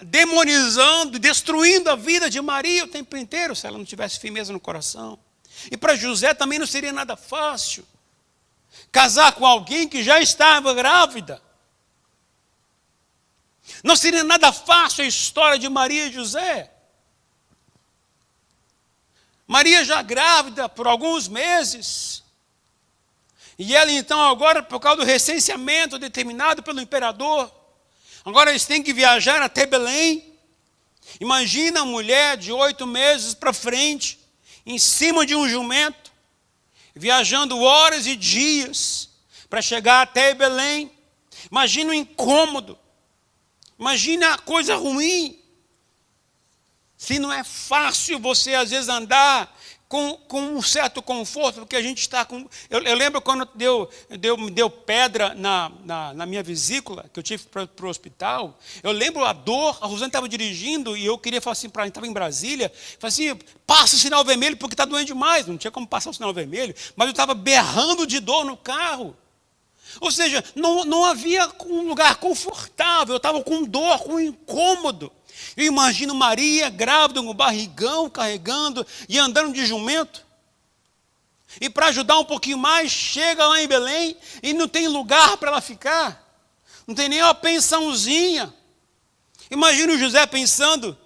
demonizando, destruindo a vida de Maria o tempo inteiro, se ela não tivesse firmeza no coração. E para José também não seria nada fácil casar com alguém que já estava grávida. Não seria nada fácil a história de Maria e José. Maria já grávida por alguns meses. E ela então agora, por causa do recenseamento determinado pelo imperador, agora eles têm que viajar até Belém. Imagina a mulher de 8 meses para frente, em cima de um jumento, viajando horas e dias para chegar até Belém. Imagina o incômodo, imagina a coisa ruim. Se não é fácil você, às vezes, andar com um certo conforto, porque a gente está com... Eu lembro quando me deu pedra na minha vesícula, que eu tive para o hospital. Eu lembro a dor, a Rosane estava dirigindo e eu queria falar assim para ela, estava em Brasília, falei assim, passa o sinal vermelho porque está doendo demais. Não tinha como passar o sinal vermelho, mas eu estava berrando de dor no carro. Ou seja, não havia um lugar confortável, eu estava com dor, com incômodo. Eu imagino Maria grávida, com barrigão, carregando e andando de jumento. E para ajudar um pouquinho mais, chega lá em Belém e não tem lugar para ela ficar. Não tem nem uma pensãozinha. Imagina o José pensando,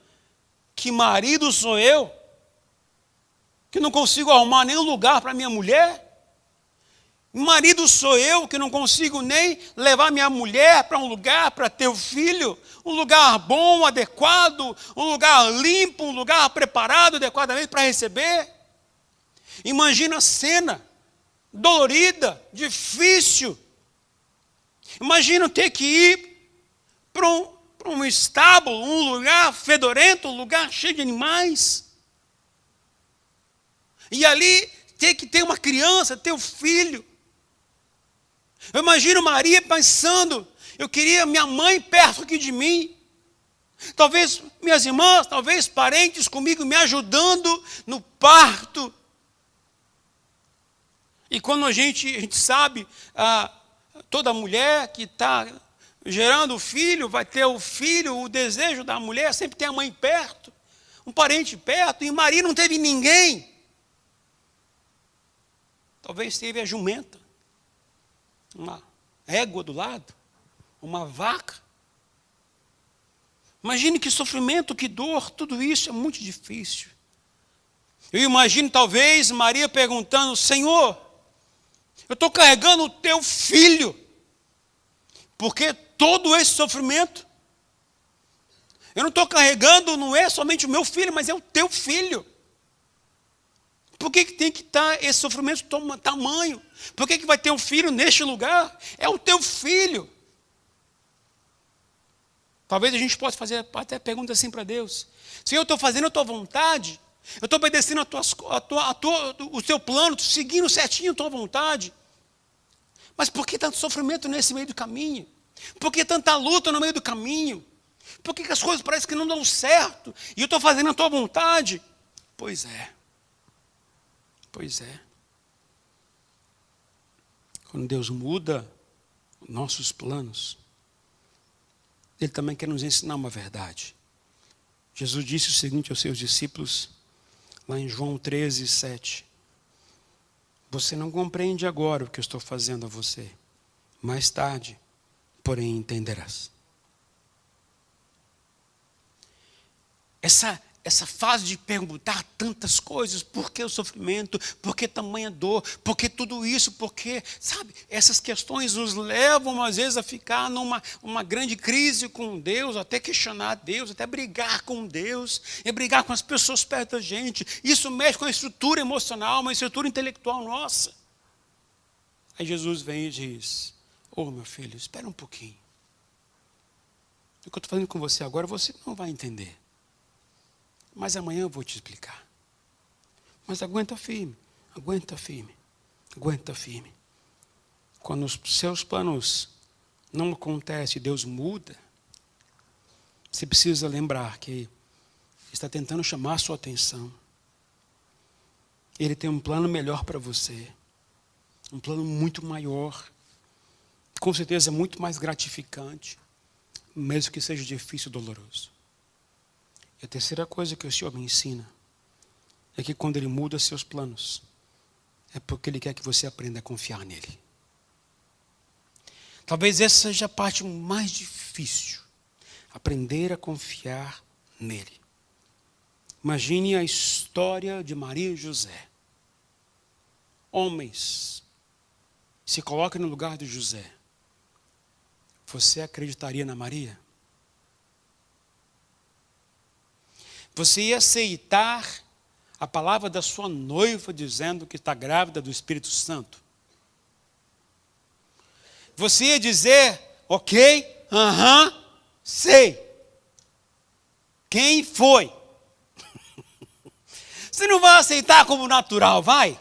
que marido sou eu? Que não consigo arrumar nenhum lugar para minha mulher? Marido sou eu que não consigo nem levar minha mulher para um lugar para ter o filho, um lugar bom, adequado, um lugar limpo, um lugar preparado adequadamente para receber. Imagina a cena, dolorida, difícil. Imagina ter que ir para um estábulo, um lugar fedorento, um lugar cheio de animais. E ali ter que ter uma criança, ter um filho. Eu imagino Maria pensando, eu queria minha mãe perto aqui de mim. Talvez minhas irmãs, talvez parentes comigo me ajudando no parto. E quando a gente sabe, toda mulher que está gerando o filho, vai ter o filho, o desejo da mulher sempre tem a mãe perto, um parente perto, e Maria não teve ninguém. Talvez teve a jumenta. Uma égua do lado, uma vaca. Imagine que sofrimento, que dor, tudo isso é muito difícil. Eu imagino talvez Maria perguntando, Senhor, eu estou carregando o teu filho, porque todo esse sofrimento, eu não estou carregando, não é somente o meu filho, mas é o teu filho. Por que tem que estar esse sofrimento tamanho? Por que vai ter um filho neste lugar? É o teu filho. Talvez a gente possa fazer até pergunta assim para Deus. Senhor, eu estou fazendo a tua vontade. Eu estou obedecendo o teu plano, seguindo certinho a tua vontade. Mas por que tanto sofrimento nesse meio do caminho? Por que tanta luta no meio do caminho? Por que as coisas parecem que não dão certo? E eu estou fazendo a tua vontade? Pois é. Pois é. Quando Deus muda nossos planos, Ele também quer nos ensinar uma verdade. Jesus disse o seguinte aos seus discípulos, lá em João 13, 7. Você não compreende agora o que eu estou fazendo a você. Mais tarde, porém, entenderás. Essa fase de perguntar tantas coisas, por que o sofrimento, por que tamanha dor, por que tudo isso, por que, sabe, essas questões nos levam às vezes a ficar numa grande crise com Deus, até questionar Deus, até brigar com Deus, e brigar com as pessoas perto da gente. Isso mexe com a estrutura emocional, uma estrutura intelectual nossa. Aí Jesus vem e diz, meu filho, espera um pouquinho. O que eu estou falando com você agora, você não vai entender. Mas amanhã eu vou te explicar. Mas aguenta firme, aguenta firme, aguenta firme. Quando os seus planos não acontecem, Deus muda, você precisa lembrar que Ele está tentando chamar a sua atenção. Ele tem um plano melhor para você. Um plano muito maior. Com certeza muito mais gratificante, mesmo que seja difícil e doloroso. E a terceira coisa que o Senhor me ensina é que quando Ele muda seus planos, é porque Ele quer que você aprenda a confiar nele. Talvez essa seja a parte mais difícil, aprender a confiar nele. Imagine a história de Maria e José. Homens, se coloque no lugar de José. Você acreditaria na Maria? Você ia aceitar a palavra da sua noiva dizendo que está grávida do Espírito Santo? Você ia dizer, ok, sei. Quem foi? Você não vai aceitar como natural, vai?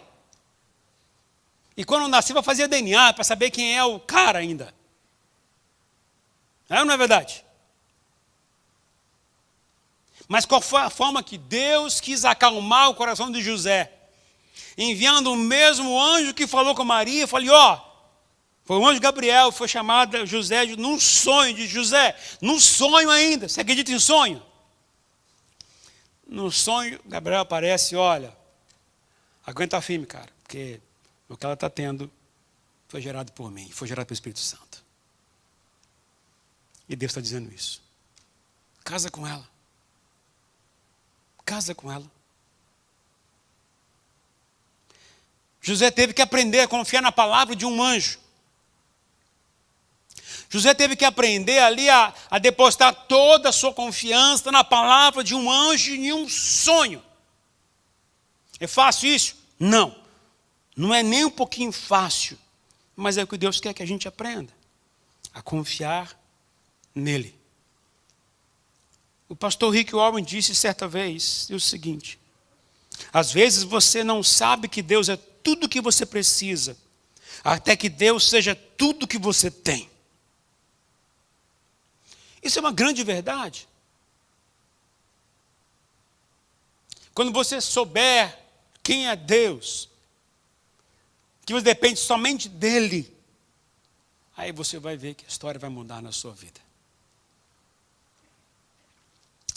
E quando nascer, vai fazer DNA para saber quem é o cara ainda. É ou não é verdade? Mas qual foi a forma que Deus quis acalmar o coração de José? Enviando o mesmo anjo que falou com Maria, falei, foi o anjo Gabriel, foi chamado José num sonho de José, num sonho ainda. Você acredita em sonho? No sonho, Gabriel aparece, olha, aguenta firme, cara, porque o que ela está tendo foi gerado por mim, foi gerado pelo Espírito Santo. E Deus está dizendo isso. Casa com ela. Casa com ela. José teve que aprender a confiar na palavra de um anjo. José teve que aprender ali a depositar toda a sua confiança na palavra de um anjo em um sonho. É fácil isso? Não. Não é nem um pouquinho fácil. Mas é o que Deus quer que a gente aprenda. A confiar nele. O pastor Rick Warren disse certa vez o seguinte: às vezes você não sabe que Deus é tudo o que você precisa, até que Deus seja tudo o que você tem. Isso é uma grande verdade. Quando você souber quem é Deus, que você depende somente dele, aí você vai ver que a história vai mudar na sua vida.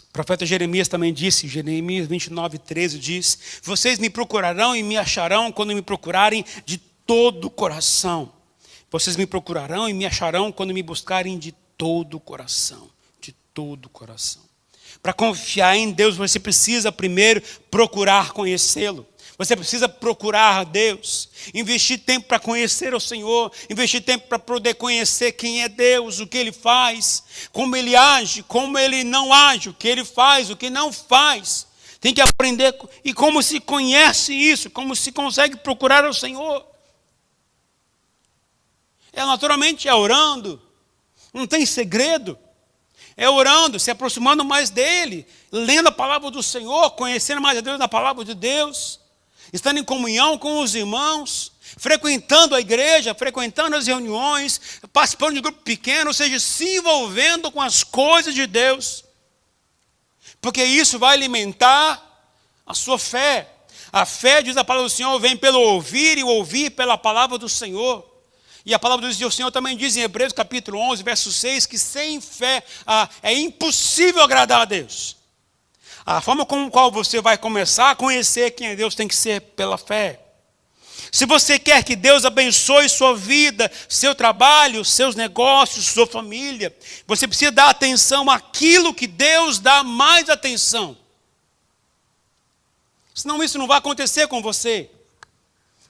O profeta Jeremias também disse, Jeremias 29:13 diz: vocês me procurarão e me acharão quando me procurarem de todo o coração. Vocês me procurarão e me acharão quando me buscarem de todo o coração. De todo o coração. Para confiar em Deus, você precisa primeiro procurar conhecê-lo. Você precisa procurar a Deus, investir tempo para conhecer o Senhor, investir tempo para poder conhecer quem é Deus, o que Ele faz, como Ele age, como Ele não age, o que Ele faz, o que não faz. Tem que aprender, e como se conhece isso, como se consegue procurar o Senhor. Naturalmente é orando, não tem segredo. É orando, se aproximando mais dEle, lendo a palavra do Senhor, conhecendo mais a Deus na palavra de Deus. Estando em comunhão com os irmãos, frequentando a igreja, frequentando as reuniões, participando de grupo pequeno, ou seja, se envolvendo com as coisas de Deus. Porque isso vai alimentar a sua fé. A fé, diz a palavra do Senhor, vem pelo ouvir e ouvir pela palavra do Senhor. E a palavra do Senhor também diz em Hebreus capítulo 11, verso 6, que sem fé é impossível agradar a Deus. A forma com a qual você vai começar a conhecer quem é Deus tem que ser pela fé. Se você quer que Deus abençoe sua vida, seu trabalho, seus negócios, sua família, você precisa dar atenção àquilo que Deus dá mais atenção. Senão isso não vai acontecer com você.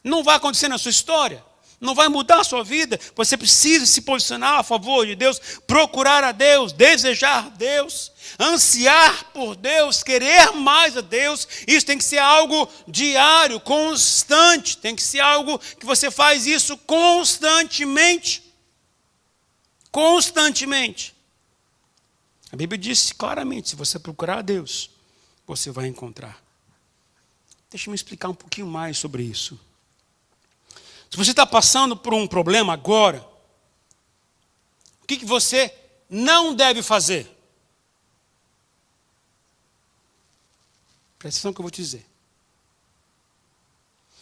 Não vai acontecer na sua história. Não vai mudar a sua vida. Você precisa se posicionar a favor de Deus, procurar a Deus, desejar Deus, ansiar por Deus, querer mais a Deus. Isso tem que ser algo diário, constante. Tem que ser algo que você faz isso constantemente. Constantemente. A Bíblia diz claramente, se você procurar a Deus, você vai encontrar. Deixa eu me explicar um pouquinho mais sobre isso. Se você está passando por um problema agora, o que você não deve fazer? Presta atenção no que eu vou te dizer.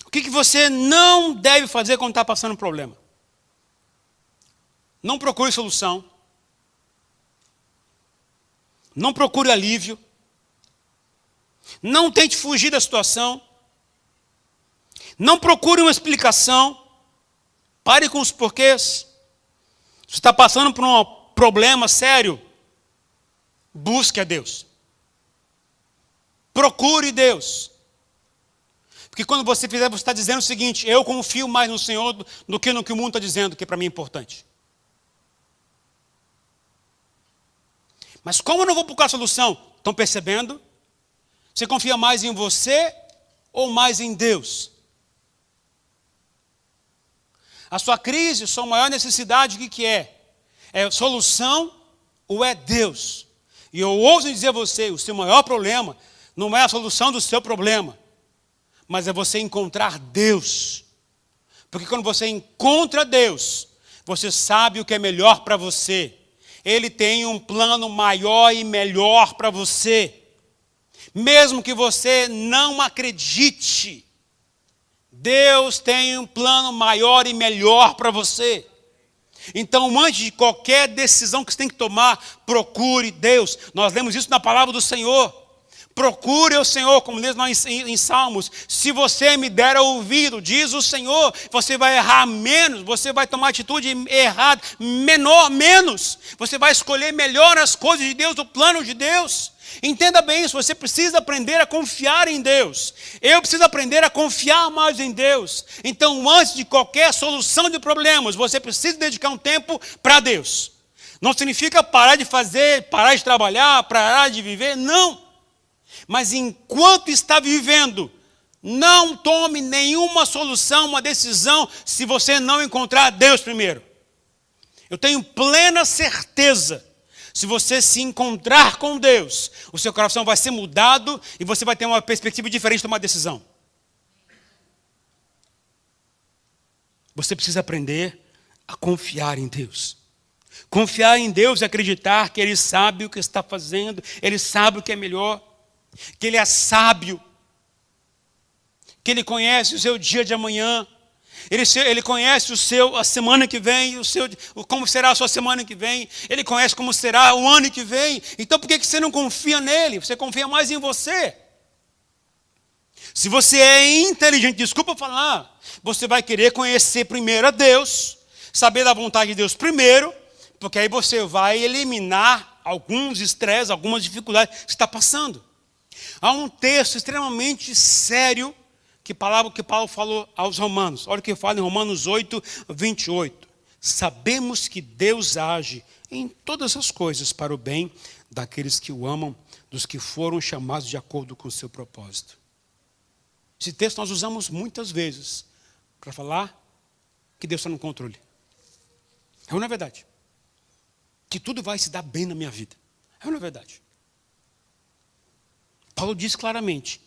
O que você não deve fazer quando está passando um problema? Não procure solução. Não procure alívio. Não tente fugir da situação. Não procure uma explicação. Pare com os porquês. Se você está passando por um problema sério, busque a Deus. Procure Deus. Porque quando você fizer, você está dizendo o seguinte: eu confio mais no Senhor do que no que o mundo está dizendo, que para mim é importante. Mas como eu não vou procurar a solução? Estão percebendo? Você confia mais em você ou mais em Deus? A sua crise, sua maior necessidade, o que é? É solução ou é Deus? E eu ouso dizer a você, o seu maior problema não é a solução do seu problema. mas é você encontrar Deus. Porque quando você encontra Deus, você sabe o que é melhor para você. Ele tem um plano maior e melhor para você. Mesmo que você não acredite, Deus tem um plano maior e melhor para você. Então, antes de qualquer decisão que você tem que tomar, procure Deus. Nós lemos isso na palavra do Senhor. Procure o Senhor, como diz nós em Salmos. Se você me der ouvido, diz o Senhor, você vai errar menos, você vai tomar atitude errada, menos. Você vai escolher melhor as coisas de Deus, o plano de Deus. Entenda bem isso, você precisa aprender a confiar em Deus. Eu preciso aprender a confiar mais em Deus. Então, antes de qualquer solução de problemas, você precisa dedicar um tempo para Deus. Não significa parar de fazer, parar de trabalhar, parar de viver, não. Mas enquanto está vivendo, não tome nenhuma solução, uma decisão, se você não encontrar Deus primeiro. Eu tenho plena certeza, se você se encontrar com Deus, o seu coração vai ser mudado e você vai ter uma perspectiva diferente de tomar decisão. Você precisa aprender a confiar em Deus. Confiar em Deus e acreditar que Ele sabe o que está fazendo, Ele sabe o que é melhor, que Ele é sábio, que Ele conhece o seu dia de amanhã, Ele conhece a semana que vem, como será a sua semana que vem, Ele conhece como será o ano que vem. Então por que você não confia nele? Você confia mais em você. Se você é inteligente, desculpa falar, você vai querer conhecer primeiro a Deus, saber da vontade de Deus primeiro, porque aí você vai eliminar alguns estresses, algumas dificuldades que você está passando. Há um texto extremamente sério que Paulo falou aos Romanos. Olha o que fala em Romanos 8, 28. Sabemos que Deus age em todas as coisas para o bem daqueles que o amam, dos que foram chamados de acordo com o seu propósito. Esse texto nós usamos muitas vezes para falar que Deus está no controle. É uma verdade. Que tudo vai se dar bem na minha vida. É uma verdade. Paulo diz claramente,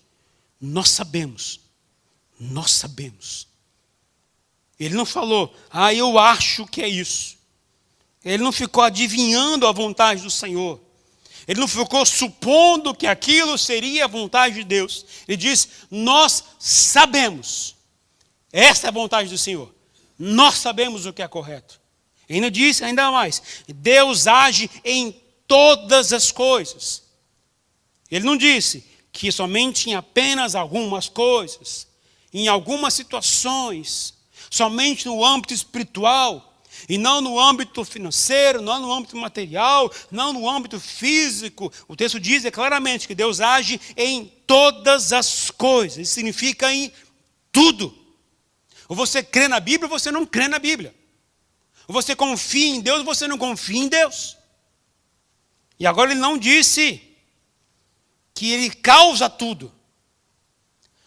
nós sabemos. Ele não falou, eu acho que é isso. Ele não ficou adivinhando a vontade do Senhor. Ele não ficou supondo que aquilo seria a vontade de Deus. Ele diz, nós sabemos. Essa é a vontade do Senhor. Nós sabemos o que é correto. E ainda diz, ainda mais, Deus age em todas as coisas. Ele não disse que somente em apenas algumas coisas, em algumas situações, somente no âmbito espiritual, e não no âmbito financeiro, não no âmbito material, não no âmbito físico. O texto diz claramente que Deus age em todas as coisas. Isso significa em tudo. Ou você crê na Bíblia ou você não crê na Bíblia. Ou você confia em Deus ou você não confia em Deus. E agora ele não disse que ele causa tudo.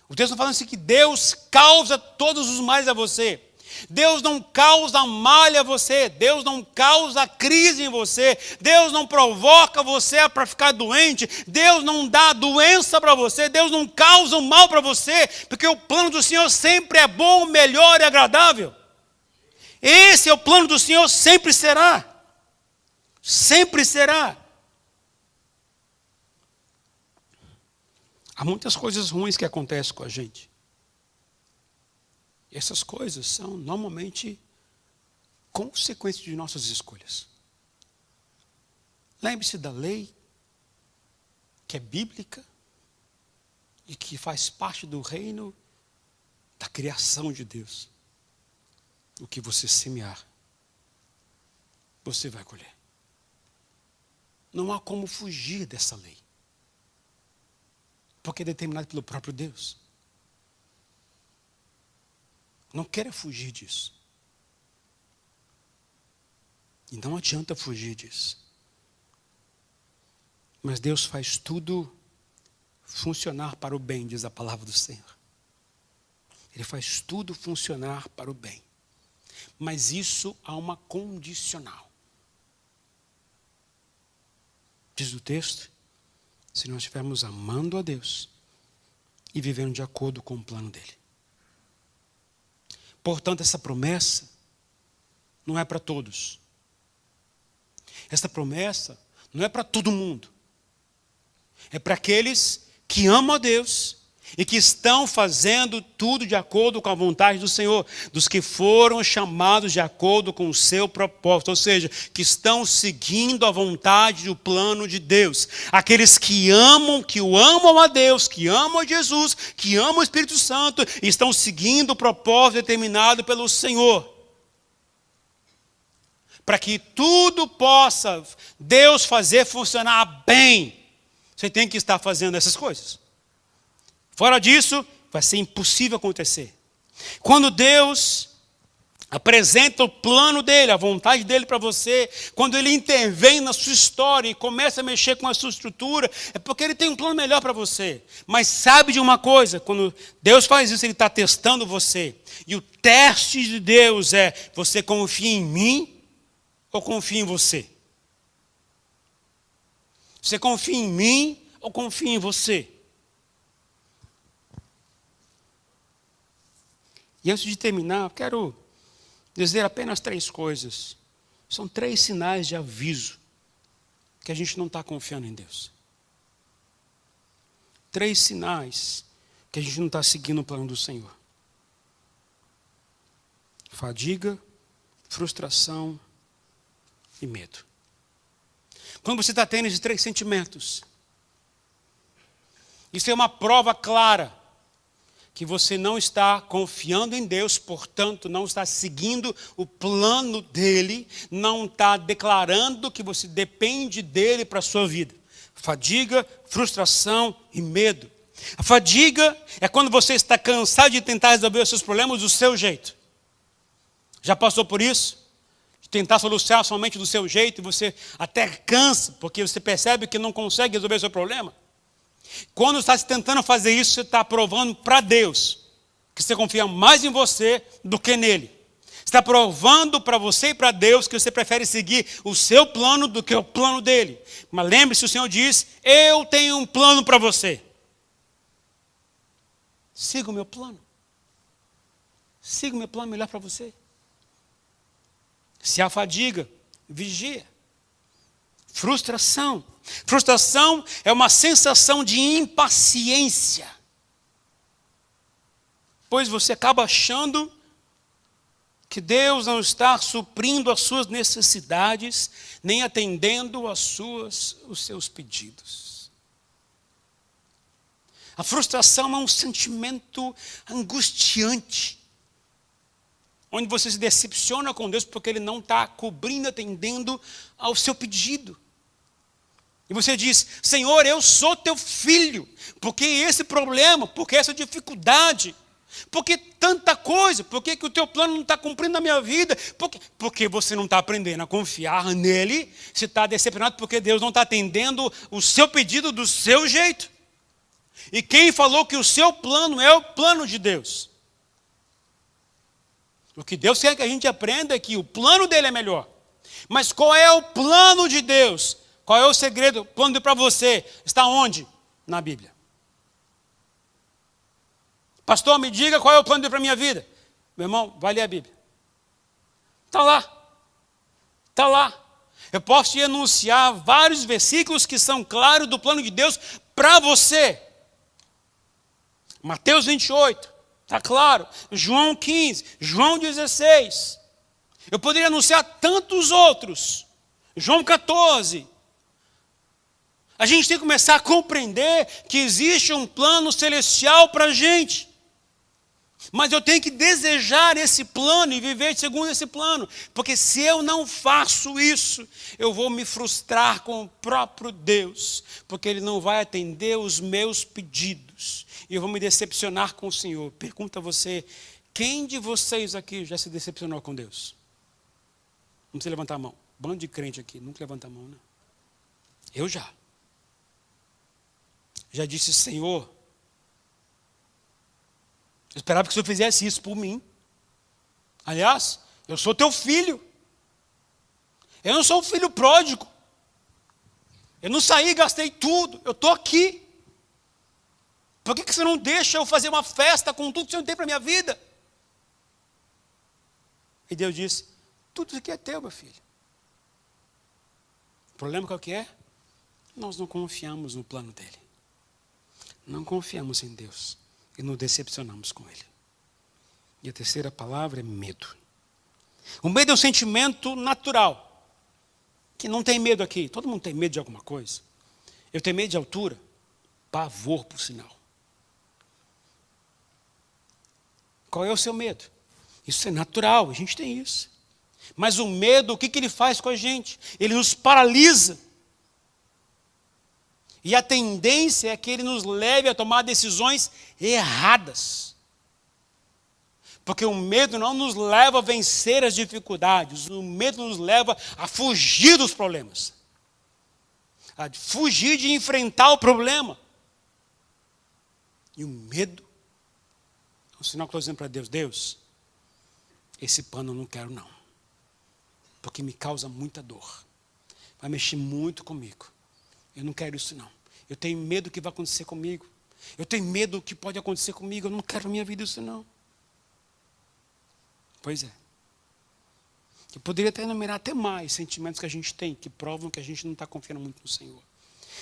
O texto está falando assim que Deus causa todos os males a você. Deus não causa malha a você. Deus não causa crise em você. Deus não provoca você para ficar doente. Deus não dá doença para você. Deus não causa o mal para você. Porque o plano do Senhor sempre é bom, melhor e agradável. Esse é o plano do Senhor, sempre será. Sempre será. Há muitas coisas ruins que acontecem com a gente. E essas coisas são normalmente consequências de nossas escolhas. Lembre-se da lei, que é bíblica, e que faz parte do reino da criação de Deus. O que você semear, você vai colher. Não há como fugir dessa lei. Porque é determinado pelo próprio Deus. Não queira fugir disso. E não adianta fugir disso. Mas Deus faz tudo funcionar para o bem, diz a palavra do Senhor. Ele faz tudo funcionar para o bem. Mas isso há uma condicional. Diz o texto, se nós estivermos amando a Deus e vivendo de acordo com o plano dele. Portanto, essa promessa não é para todos. Essa promessa não é para todo mundo. É para aqueles que amam a Deus e que estão fazendo tudo de acordo com a vontade do Senhor, dos que foram chamados de acordo com o seu propósito, ou seja, que estão seguindo a vontade e o plano de Deus. Aqueles que o amam a Deus, que amam a Jesus, que amam o Espírito Santo, e estão seguindo o propósito determinado pelo Senhor. Para que tudo possa Deus fazer funcionar bem, você tem que estar fazendo essas coisas. Fora disso, vai ser impossível acontecer. Quando Deus apresenta o plano dele, a vontade dele para você, quando ele intervém na sua história e começa a mexer com a sua estrutura, é porque ele tem um plano melhor para você. Mas sabe de uma coisa, quando Deus faz isso, ele está testando você. E o teste de Deus é, você confia em mim ou confia em você? Você confia em mim ou confia em você? E antes de terminar, quero dizer apenas 3 coisas. São 3 sinais de aviso que a gente não está confiando em Deus. 3 sinais que a gente não está seguindo o plano do Senhor. Fadiga, frustração e medo. Quando você está tendo esses 3 sentimentos, isso é uma prova clara que você não está confiando em Deus, portanto, não está seguindo o plano dele, não está declarando que você depende dele para a sua vida. Fadiga, frustração e medo. A fadiga é quando você está cansado de tentar resolver os seus problemas do seu jeito. Já passou por isso? De tentar solucionar somente do seu jeito e você até cansa, porque você percebe que não consegue resolver o seu problema? Quando está tentando fazer isso, você está provando para Deus que você confia mais em você do que nele. Você está provando para você e para Deus que você prefere seguir o seu plano do que o plano dele. Mas lembre-se, o Senhor diz, eu tenho um plano para você. Siga o meu plano. Siga o meu plano melhor para você. Se há fadiga, vigia. Frustração. Frustração é uma sensação de impaciência. Pois você acaba achando que Deus não está suprindo as suas necessidades, nem atendendo os seus pedidos. A frustração é um sentimento angustiante, onde você se decepciona com Deus porque Ele não está cobrindo, atendendo ao seu pedido. E você diz, Senhor, eu sou teu filho, porque esse problema, porque essa dificuldade, porque tanta coisa, porque que o teu plano não está cumprindo na minha vida, porque você não está aprendendo a confiar nele, você está decepcionado porque Deus não está atendendo o seu pedido do seu jeito. E quem falou que o seu plano é o plano de Deus? O que Deus quer que a gente aprenda é que o plano dele é melhor. Mas qual é o plano de Deus? Qual é o segredo? O plano para você está onde? Na Bíblia. Pastor, me diga qual é o plano para a minha vida. Meu irmão, vai ler a Bíblia. Está lá. Está lá. Eu posso te enunciar vários versículos que são claros do plano de Deus para você. Mateus 28, está claro. João 15, João 16. Eu poderia anunciar tantos outros. João 14. A gente tem que começar a compreender que existe um plano celestial para a gente. Mas eu tenho que desejar esse plano e viver segundo esse plano. Porque se eu não faço isso, eu vou me frustrar com o próprio Deus. Porque Ele não vai atender os meus pedidos. E eu vou me decepcionar com o Senhor. Pergunto a você, quem de vocês aqui já se decepcionou com Deus? Não precisa levantar a mão. Bando de crente aqui, nunca levanta a mão, né? Eu já. Já disse, Senhor, eu esperava que o Senhor fizesse isso por mim. Aliás, eu sou teu filho. Eu não sou um filho pródigo. Eu não saí e gastei tudo. Eu estou aqui. Por que você não deixa eu fazer uma festa com tudo que o Senhor tem para a minha vida? E Deus disse, tudo isso aqui é teu, meu filho. O problema qual que é? Nós não confiamos no plano dele. Não confiamos em Deus. E nos decepcionamos com ele. E a terceira palavra é medo. O medo é um sentimento natural. Que não tem medo aqui. Todo mundo tem medo de alguma coisa. Eu tenho medo de altura. Pavor, por sinal. Qual é o seu medo? Isso é natural, a gente tem isso. Mas o medo, o que ele faz com a gente? Ele nos paralisa. E a tendência é que ele nos leve a tomar decisões erradas. Porque o medo não nos leva a vencer as dificuldades. O medo nos leva a fugir dos problemas. A fugir de enfrentar o problema. E o medo é um sinal que eu estou dizendo para Deus, Deus, esse pano eu não quero não. Porque me causa muita dor. Vai mexer muito comigo. Eu não quero isso não. Eu tenho medo do que vai acontecer comigo. Eu tenho medo do que pode acontecer comigo. Eu não quero na minha vida isso não. Pois é. Eu poderia até enumerar até mais sentimentos que a gente tem, que provam que a gente não está confiando muito no Senhor.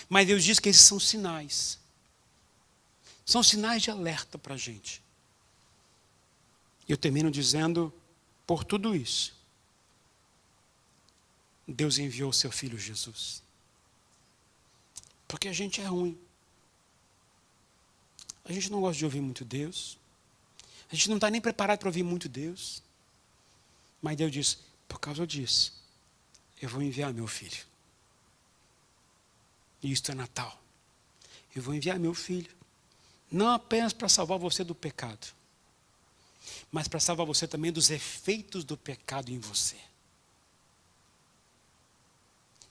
Mas Deus diz que esses são sinais. São sinais de alerta para a gente. E eu termino dizendo, por tudo isso, Deus enviou o seu Filho Jesus. Porque a gente é ruim. A gente não gosta de ouvir muito Deus. A gente não está nem preparado para ouvir muito Deus. Mas Deus diz, por causa disso, eu vou enviar meu Filho. E isto é Natal. Eu vou enviar meu Filho. Não apenas para salvar você do pecado, mas para salvar você também dos efeitos do pecado em você.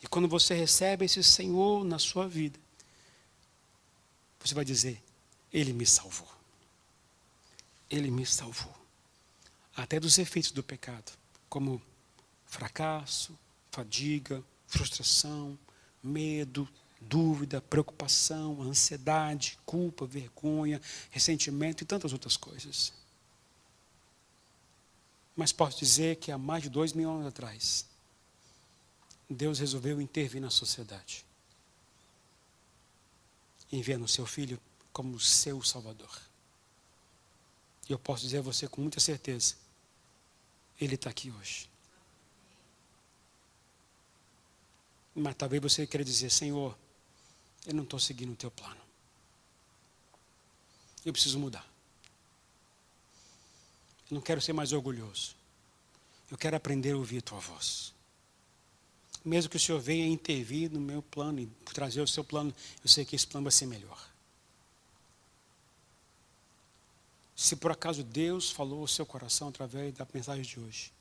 E quando você recebe esse Senhor na sua vida, você vai dizer, Ele me salvou. Ele me salvou. Até dos efeitos do pecado, como fracasso, fadiga, frustração, medo, dúvida, preocupação, ansiedade, culpa, vergonha, ressentimento e tantas outras coisas. Mas posso dizer que há mais de 2000 anos atrás, Deus resolveu intervir na sociedade, enviando o seu Filho como seu Salvador. E eu posso dizer a você com muita certeza, Ele está aqui hoje. Mas talvez você queira dizer, Senhor, eu não estou seguindo o teu plano. Eu preciso mudar. Eu não quero ser mais orgulhoso. Eu quero aprender a ouvir a tua voz. Mesmo que o Senhor venha intervir no meu plano e trazer o seu plano, eu sei que esse plano vai ser melhor. Se por acaso Deus falou ao seu coração através da mensagem de hoje,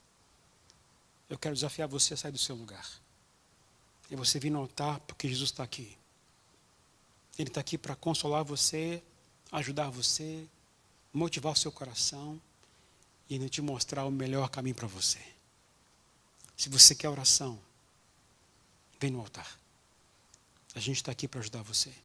eu quero desafiar você a sair do seu lugar. E você vir no altar porque Jesus está aqui. Ele está aqui para consolar você, ajudar você, motivar o seu coração e ainda te mostrar o melhor caminho para você. Se você quer oração, vem no altar. A gente está aqui para ajudar você.